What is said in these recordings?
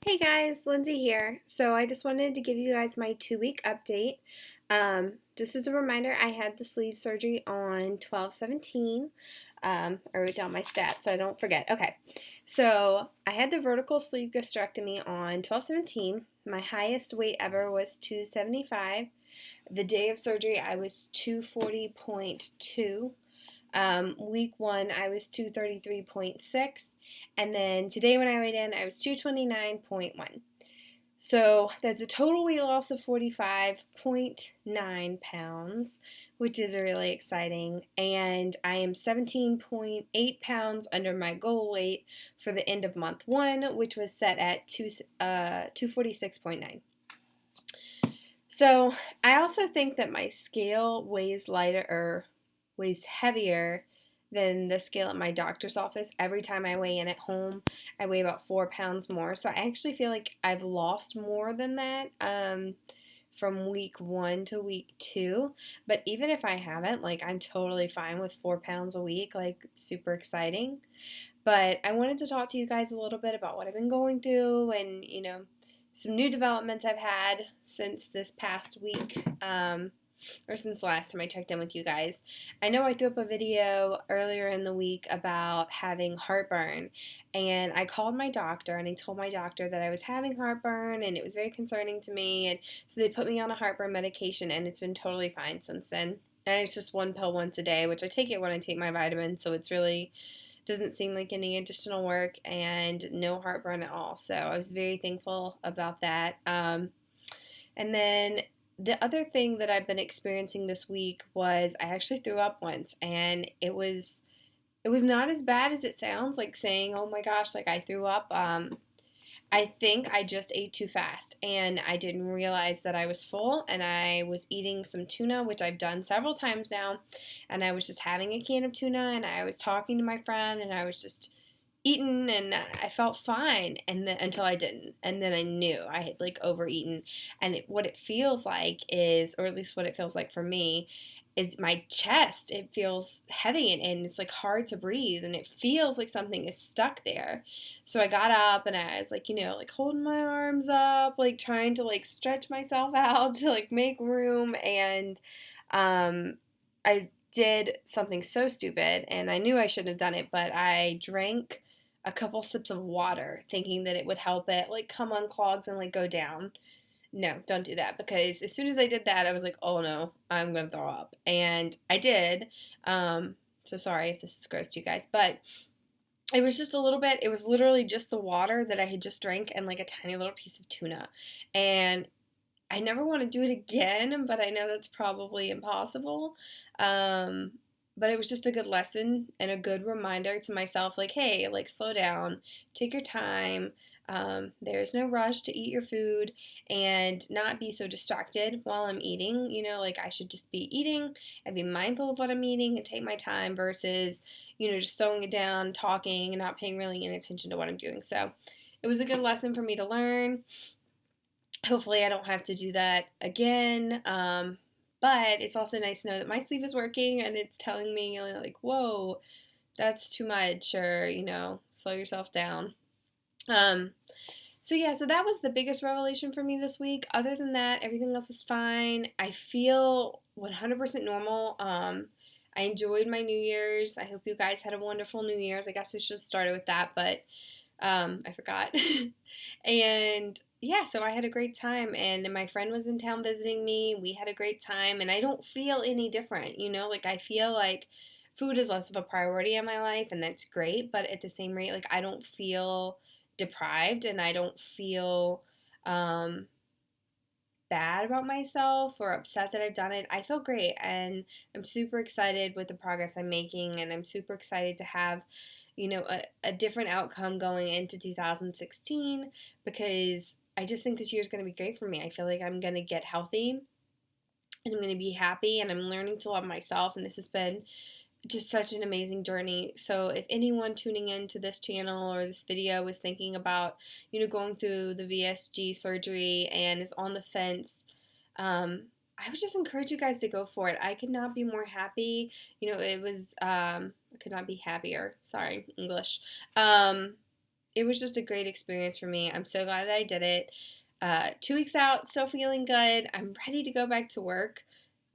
Hey guys, Lindsay here. So I just wanted to give you guys my 2 week update. Just as a reminder, I had the sleeve surgery on 12/17. I wrote down my stats so I don't forget. Okay, so I had the vertical sleeve gastrectomy on 12/17. My highest weight ever was 275. The day of surgery, I was 240.2. Week one, I was 233.6. And then today, when I weighed in, I was 229.1. So that's a total weight loss of 45.9 pounds, which is really exciting. And I am 17.8 pounds under my goal weight for the end of month one, which was set at 246.9. So I also think that my scale weighs lighter or weighs heavier than the scale at my doctor's office. Every time I weigh in at home, I weigh about 4 pounds more. So I actually feel like I've lost more than that from week one to week two. But even if I haven't, like I'm totally fine with 4 pounds a week. Like super exciting. But I wanted to talk to you guys a little bit about what I've been going through and, some new developments I've had since this past week, or since the last time I checked in with you guys. I know I threw up a video earlier in the week about having heartburn, and I called my doctor and I told my doctor that I was having heartburn and it was very concerning to me, and so they put me on a heartburn medication, and it's been totally fine since then. And it's just one pill once a day, which I take it when I take my vitamins, so it's really doesn't seem like any additional work and no heartburn at all. So I was very thankful about that. And then the other thing that I've been experiencing this week was I actually threw up once, and it was not as bad as it sounds, like saying, "Oh my gosh, like I threw up." I think I just ate too fast and I didn't realize that I was full, and I was eating some tuna, which I've done several times now. And I was just having a can of tuna and I was talking to my friend and I was just eating, and I felt fine, and then until I didn't. And then I knew I had like overeaten. And what it feels like is, or at least what it feels like for me, is my chest. It feels heavy, and it's like hard to breathe, and it feels like something is stuck there. So I got up and I was like, like holding my arms up, like trying to like stretch myself out to like make room. And I did something so stupid, and I knew I shouldn't have done it, but I drank a couple sips of water thinking that it would help it like come unclogged and like go down. No, don't do that, because as soon as I did that, I was like, oh no, I'm gonna throw up. And I did. So sorry if this is gross to you guys, but it was just a little bit, it was literally just the water that I had just drank and like a tiny little piece of tuna. And I never want to do it again, but I know that's probably impossible. Um, but it was just a good lesson and a good reminder to myself, like, hey, like, slow down, take your time. There's no rush to eat your food, and not be so distracted while I'm eating. Like I should just be eating and be mindful of what I'm eating and take my time versus, just throwing it down, talking, and not paying really any attention to what I'm doing. So it was a good lesson for me to learn. Hopefully I don't have to do that again. But it's also nice to know that my sleeve is working and it's telling me like, whoa, that's too much, or, slow yourself down. Um, so that was the biggest revelation for me this week. Other than that, everything else is fine. I feel 100% normal. I enjoyed my New Year's. I hope you guys had a wonderful New Year's. I guess I should have started with that, but I forgot. And yeah, so I had a great time, and my friend was in town visiting me. We had a great time, and I don't feel any different, like I feel like food is less of a priority in my life, and that's great, but at the same rate, like I don't feel deprived, and I don't feel um bad about myself or upset that I've done it. I feel great, and I'm super excited with the progress I'm making, and I'm super excited to have, a different outcome going into 2016, because I just think this year is going to be great for me. I feel like I'm going to get healthy and I'm going to be happy, and I'm learning to love myself, and this has been just such an amazing journey. So if anyone tuning into this channel or this video is thinking about, going through the VSG surgery and is on the fence, I would just encourage you guys to go for it. I could not be more happy. It was, I could not be happier. Sorry, English. it was just a great experience for me. I'm so glad that I did it. 2 weeks out, still feeling good. I'm ready to go back to work.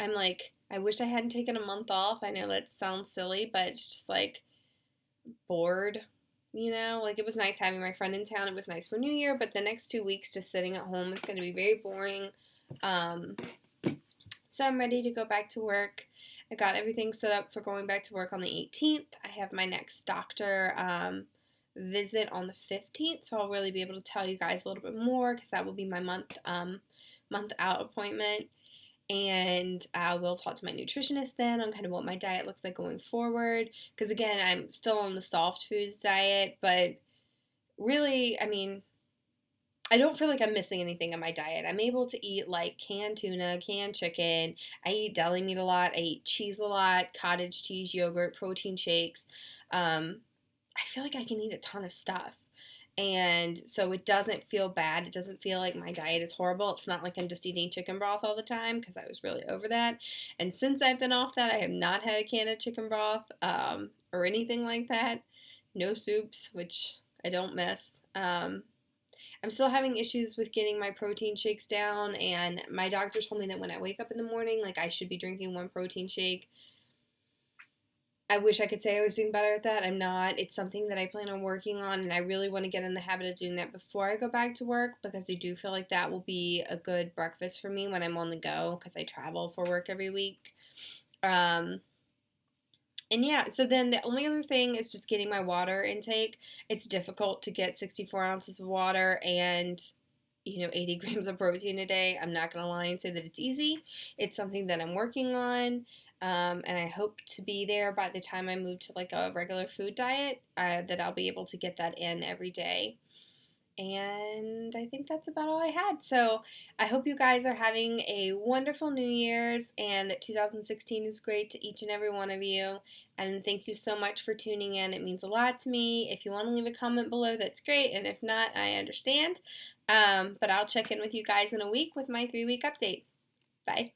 I'm like, I wish I hadn't taken a month off. I know that sounds silly, but it's just like bored, Like it was nice having my friend in town. It was nice for New Year, but the next 2 weeks just sitting at home is going to be very boring. Um, so I'm ready to go back to work. I got everything set up for going back to work on the 18th. I have my next doctor visit on the 15th, so I'll really be able to tell you guys a little bit more because that will be my month out appointment. And I will talk to my nutritionist then on kind of what my diet looks like going forward. Because again, I'm still on the soft foods diet, but really, I mean, I don't feel like I'm missing anything in my diet. I'm able to eat like canned tuna, canned chicken. I eat deli meat a lot. I eat cheese a lot, cottage cheese, yogurt, protein shakes. I feel like I can eat a ton of stuff. And so it doesn't feel bad. It doesn't feel like my diet is horrible. It's not like I'm just eating chicken broth all the time because I was really over that. And since I've been off that, I have not had a can of chicken broth or anything like that. No soups, which I don't miss. I'm still having issues with getting my protein shakes down, and my doctor told me that when I wake up in the morning, like I should be drinking one protein shake. I wish I could say I was doing better at that. I'm not. It's something that I plan on working on, and I really want to get in the habit of doing that before I go back to work because I do feel like that will be a good breakfast for me when I'm on the go because I travel for work every week. Um, and yeah, so then the only other thing is just getting my water intake. It's difficult to get 64 ounces of water and 80 grams of protein a day. I'm not going to lie and say that it's easy. It's something that I'm working on. And I hope to be there by the time I move to like a regular food diet, that I'll be able to get that in every day. And I think that's about all I had. So I hope you guys are having a wonderful New Year's and that 2016 is great to each and every one of you. And thank you so much for tuning in. It means a lot to me. If you want to leave a comment below, that's great. And if not, I understand. But I'll check in with you guys in a week with my 3-week update. Bye.